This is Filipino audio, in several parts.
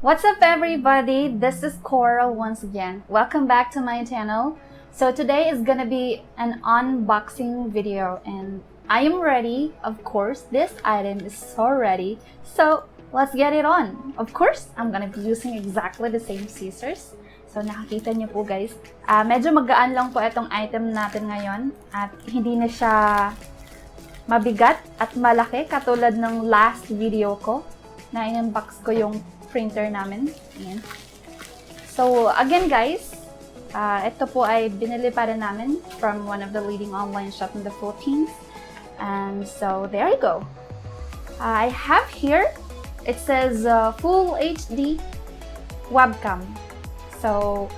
What's up everybody? This is Cora once again. Welcome back to my channel. So today is gonna be an unboxing video and I am ready. Of course, this item is so ready. So let's get it on. Of course, I'm gonna be using exactly the same scissors. So nakikita niyo po guys, medyo magaan lang po itong item natin ngayon at hindi na siya mabigat at malaki katulad ng last video ko na in-unbox ko yung printer namin. Ayan. So again guys, ito po ay binili pa rin namin from one of the leading online shop in the Philippines. And so there you go. I have here, it says Full HD Webcam. So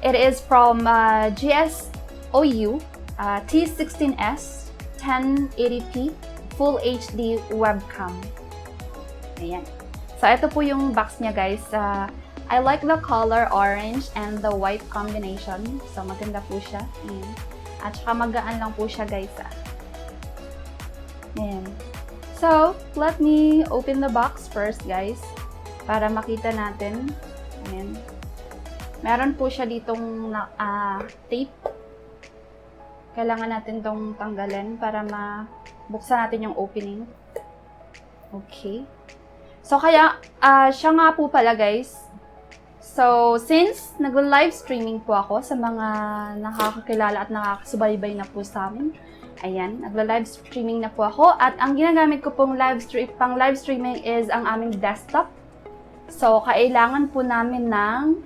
it is from Gsou T16s 1080p Full HD Webcam. Ayan. So ito po yung box niya guys. I like the color orange and the white combination. So maganda po siya. Ayan. At saka magaan lang po siya guys. Ayan. So let me open the box first guys. Para makita natin. Ayan. Meron po siya ditong tape. Kailangan natin tong tanggalin para mabuksan natin yung opening. Okay. So kaya, siya nga po pala guys. So since nag-live streaming po ako sa mga nakakakilala at nakakasubaybay na po sa amin. Ayan, nag-live streaming na po ako. At ang ginagamit ko pong pang live streaming is ang aming desktop. So kailangan po namin ng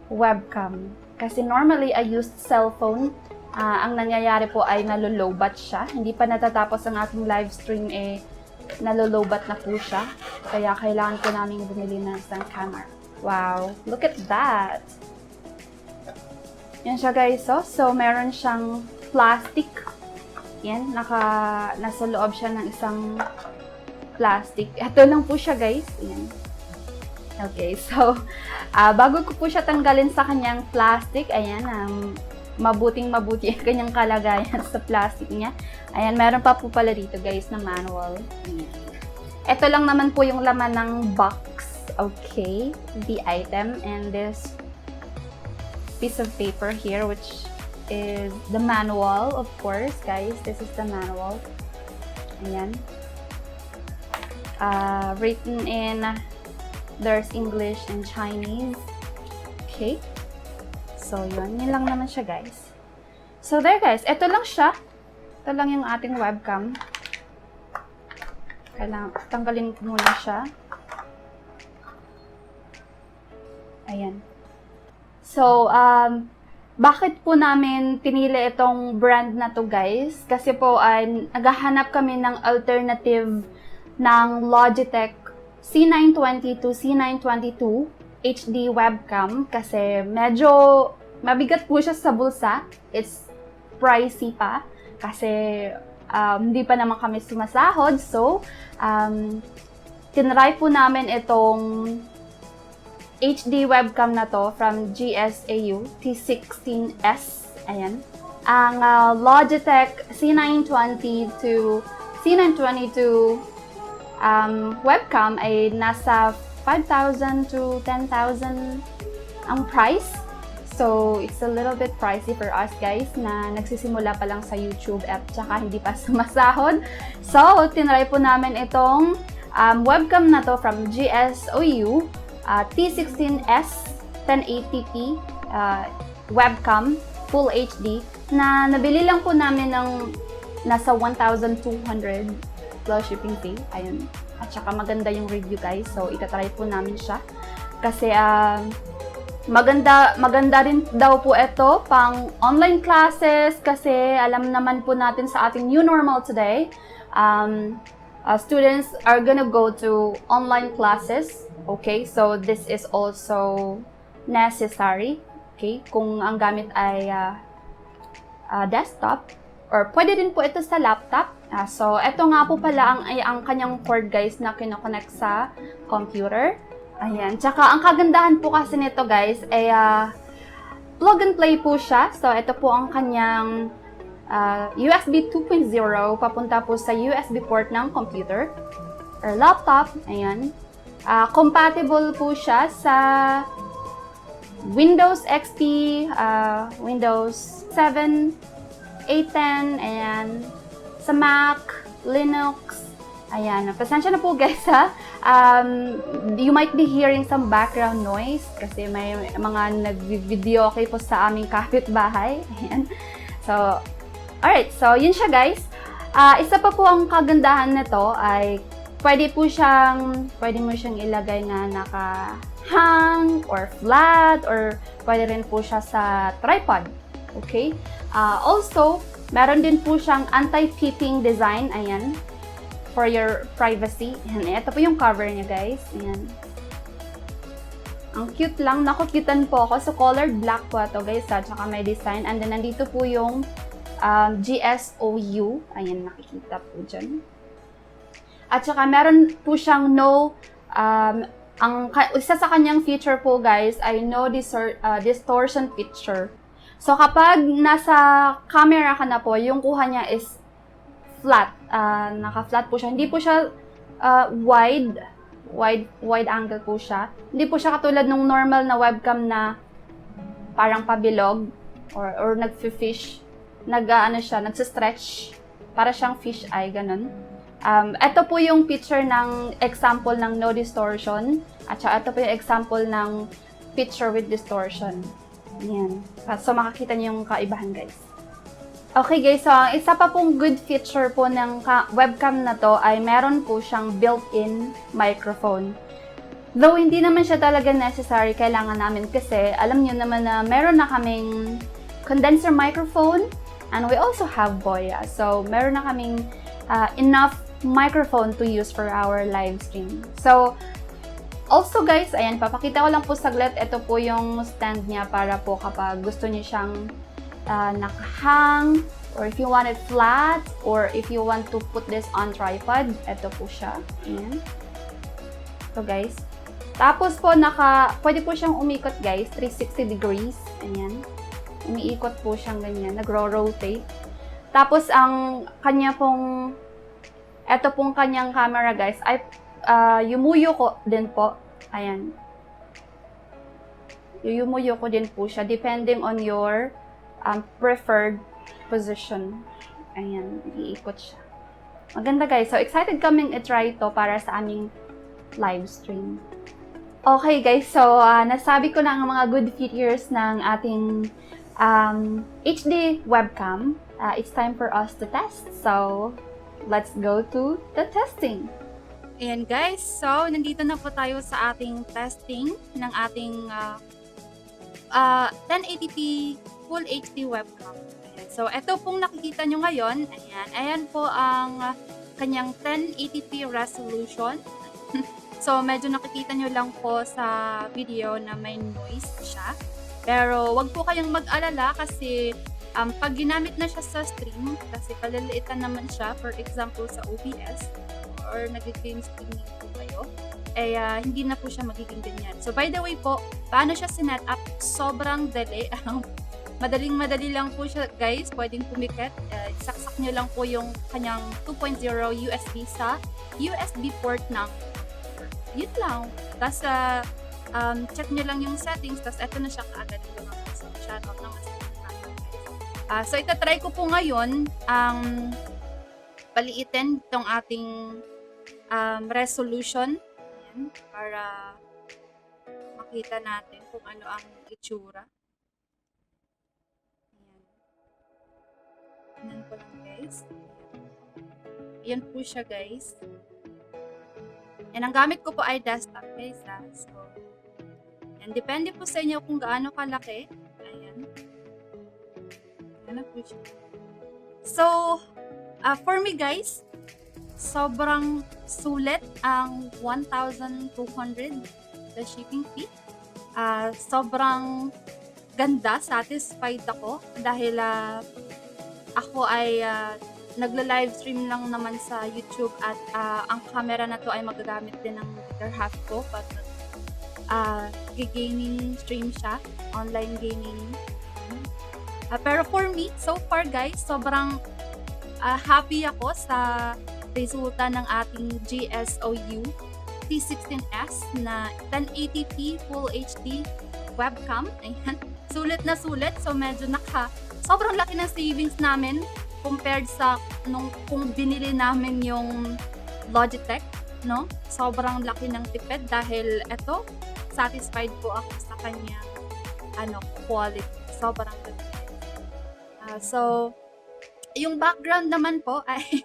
webcam. Kasi normally I used cellphone. Ang nangyayari po ay nalolobat siya. Hindi pa natatapos ang aking live stream nalolobat na po siya. Kaya kailangan po namin bumili ng isang camera. Wow! Look at that! Yan siya guys. So meron siyang plastic. Yan. Nasa loob siya ng isang plastic. Ito lang po siya guys. Yan. Okay. So, bago ko po siya tanggalin sa kanyang plastic, ayan, mabuti ang kanyang kalagayan sa plastic niya. Ayan, meron pa po pala dito guys na manual. Ayan. Ito lang naman po yung laman ng box. Okay, the item and this piece of paper here which is the manual, of course guys. This is the manual. Ayan. Written in, there's English and Chinese. Okay. So, yun lang naman siya, guys. So, there, guys. Ito lang siya. Ito lang yung ating webcam. Kailangan, tanggalin ko muna siya. Ayan. So, bakit po namin pinili itong brand na to, guys? Kasi po, naghahanap kami ng alternative ng Logitech C920 to C922 HD webcam kasi medyo mabigat po siya sa bulsa. It's pricey pa kasi hindi pa naman kami sumasahod. So, tinry po namin itong HD webcam na to from Gsou T16s. Ayan. Ang Logitech C920 to C922 webcam ay nasa 5,000 to 10,000 ang price. So, it's a little bit pricey for us guys na nagsisimula pa lang sa YouTube at saka hindi pa sumasahod. So, tinry po namin itong webcam na to from Gsou T16s 1080p webcam Full HD na nabili lang po namin ng nasa 1,200 plus shipping fee. Ayun. At saka maganda yung review guys. So, itatry po namin siya. Kasi, maganda rin daw po ito pang online classes. Kasi, alam naman po natin sa ating new normal today. Students are gonna go to online classes. Okay? So, this is also necessary. Okay? Kung ang gamit ay desktop. Or pwede din po ito sa laptop. So, ito nga po pala ang kanyang cord guys na kinoconnect sa computer. Ayan. Tsaka, ang kagandahan po kasi nito guys ay plug and play po siya. So, ito po ang kanyang USB 2.0 papunta po sa USB port ng computer or laptop. Ayan. Compatible po siya sa Windows XP, Windows 7, 8, 10, and sa Mac, Linux. Ayan, pasensya na po guys ha. You might be hearing some background noise kasi may mga nag-video okay po sa aming kapitbahay. Ayan. So, alright. So, yun siya guys. Isa pa po ang kagandahan nito ay pwede mo siyang ilagay nga naka-hang or flat or pwede rin po siya sa tripod. Okay? Also, meron din po siyang anti-peeping design. Ayan. For your privacy. Ayan, ito po yung cover niya guys. Ayan. Ang cute lang. Nakukitan po ako. So, colored black po ito guys. At saka may design. And then, nandito po yung Gsou. Ayan, nakikita po dyan. At saka, meron po siyang isa sa kanyang feature po guys ay no distortion picture. So, kapag nasa camera ka na po, yung kuha niya is flat. Naka-flat po siya. Hindi po siya wide angle po siya. Hindi po siya katulad ng normal na webcam na parang pabilog or nag-fish. Nag-stretch. Para siyang fish eye, ganun. Ito po yung picture ng example ng no distortion. At saka ito po yung example ng picture with distortion. Ayan. So, makakita niyo yung kaibahan, guys. Okay guys, so isa pa pong good feature po ng webcam na to ay meron po siyang built-in microphone. Though hindi naman siya talaga necessary, kailangan namin kasi alam niyo naman na meron na kaming condenser microphone and we also have Boya. So meron na kaming enough microphone to use for our live stream. So also guys, ayan, papakita ko lang po saglit. Ito po yung stand niya para po kapag gusto niyo siyang nakahang, or if you want it flat, or if you want to put this on tripod, ito po siya. Ayan. So guys. Tapos po, pwede po siyang umikot guys, 360 degrees. Ayan. Umiikot po siyang ganyan, nagro-rotate. Tapos ang kanya pong, ito pong kanyang camera guys, ay yumuyo ko din po. Ayan. Yumuyo ko din po siya, depending on your preferred position. Ayan, iikot siya. Maganda guys. So, excited kaming i-try ito para sa aming live stream. Okay guys, so nasabi ko na ang mga good features ng ating HD webcam. It's time for us to test. So, let's go to the testing. Ayan guys, so nandito na po tayo sa ating testing ng ating 1080p Full HD webcam. Ayan. So, ito pong nakikita nyo ngayon. Ayan. Ayan po ang kanyang 1080p resolution. So, medyo nakikita nyo lang po sa video na may noise siya. Pero, wag po kayong mag-alala kasi pag ginamit na siya sa stream, kasi paliliitan naman siya, for example, sa OBS, or nag-game streaming po kayo, hindi na po siya magiging ganyan. So, by the way po, paano siya sinet up? Sobrang dali. Madaling-madali lang po siya, guys. Pwedeng pumikit. Saksak nyo lang po yung kanyang 2.0 USB sa USB port ng yun lang. Tapos, check nyo lang yung settings. Tapos, eto na siya kaagad. So, shout out naman sa guys. So, itatry ko po ngayon ang paliitin itong ating resolution. Ayan, para makita natin kung ano ang itsura. Tignan ko lang guys. Ayan po siya guys. And ang gamit ko po ay desktop guys ha. So, yan. Depende po sa inyo kung gaano kalaki. Ayan. Ayan na po siya. So, for me guys, sobrang sulit ang 1,200 the shipping fee. Sobrang ganda, satisfied ako dahil ako ay nagla-live stream lang naman sa YouTube at ang camera na to ay magagamit din ng other half ko pag gaming stream siya, online gaming. Pero for me, so far guys, sobrang happy ako sa resulta ng ating Gsou T16s na 1080p Full HD webcam. Ayan. Sulit na sulit. So medyo sobrang laki ng savings namin compared sa kung binili namin yung Logitech, no? Sobrang laki ng tipid dahil eto, satisfied po ako sa kanya quality. Sobrang ganda. So yung background naman po ay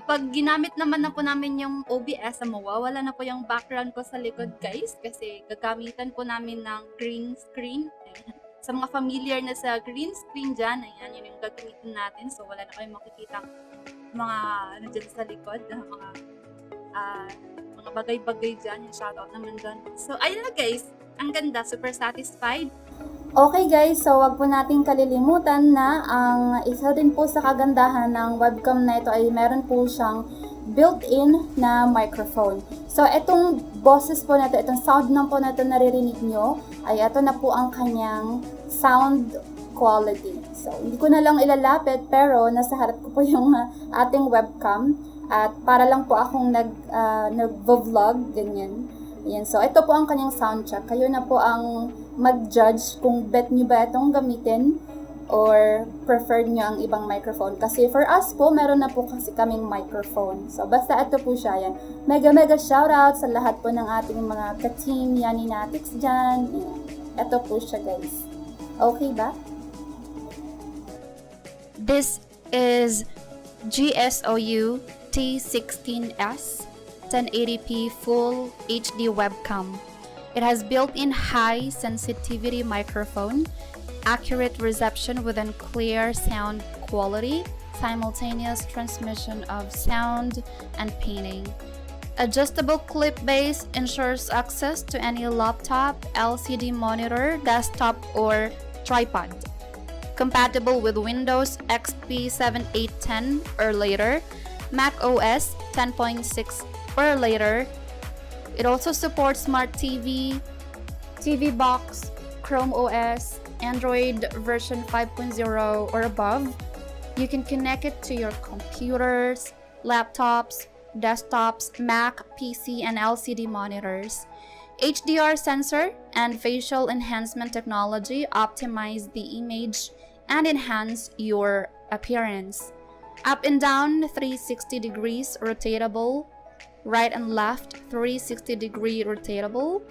pag ginamit naman na po namin yung OBS, mawawala na po yung background ko sa likod, guys, kasi gagamitan po namin ng green screen. Ayan. Sa mga familiar na sa green screen dyan, ayan, yun yung gagamitin natin. So wala na kayong makikita mga dyan sa likod, mga bagay-bagay dyan, yung shoutout naman dyan. So ayun na, guys, ang ganda, super satisfied. Okay guys, so wag po nating kalilimutan na ang isa din po sa kagandahan ng webcam na ito ay meron po siyang built-in na microphone. So itong boses po na ito, itong sound na po na ito naririnig nyo, ay ito na po ang kanyang sound quality. So hindi ko na lang ilalapit pero nasa harap ko po yung ating webcam at para lang po akong nag-vlog, ganyan. Yan. So, ito po ang kanyang sound check. Kayo na po ang mag-judge kung bet nyo ba itong gamitin or preferred nyo ang ibang microphone. Kasi for us po, meron na po kasi kaming microphone. So, basta ito po siya. Yan. Mega shoutout sa lahat po ng ating mga ka-team Yaninatics dyan. Yan. Ito po siya, guys. Okay ba? This is Gsou T16s 1080p Full HD webcam. It has built-in high sensitivity microphone, accurate reception within clear sound quality, simultaneous transmission of sound and painting. Adjustable clip base ensures access to any laptop, LCD monitor, desktop, or tripod. Compatible with Windows XP 7, 8, 10 or later, Mac OS 10.6 or later. It also supports Smart TV, TV Box, Chrome OS, Android version 5.0 or above. You can connect it to your computers, laptops, desktops, Mac, PC, and LCD monitors. HDR sensor and facial enhancement technology optimize the image and enhance your appearance. Up and down 360 degrees rotatable, right and left 360 degree rotatable.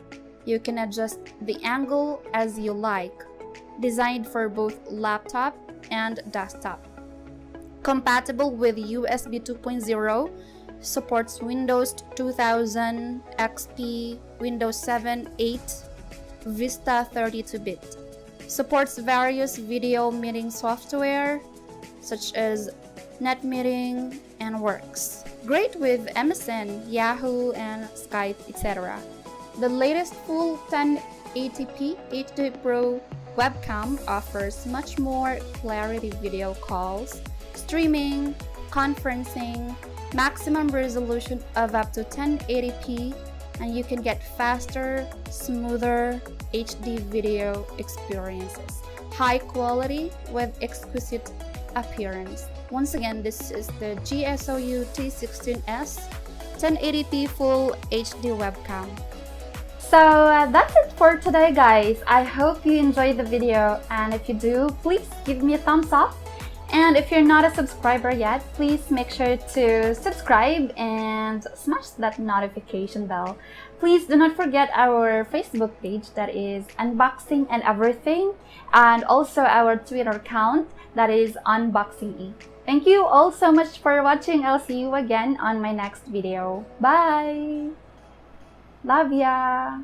You can adjust the angle as you like. Designed for both laptop and desktop. Compatible with USB 2.0, supports Windows 2000, XP, Windows 7, 8, Vista 32-bit. Supports various video meeting software such as NetMeeting and Works. Great with MSN, Yahoo, and Skype, etc. The latest full 1080p HD Pro webcam offers much more clarity video calls, streaming, conferencing, maximum resolution of up to 1080p, and you can get faster, smoother HD video experiences. High quality with exquisite appearance. Once again, this is the Gsou T16s 1080p Full HD webcam. So that's it for today, guys. I hope you enjoyed the video, and if you do, please give me a thumbs up. And if you're not a subscriber yet, please make sure to subscribe and smash that notification bell. Please do not forget our Facebook page, that is Unboxing and Everything, and also our Twitter account, that is Unboxing. Thank you all so much for watching. I'll see you again on my next video. Bye! Love ya!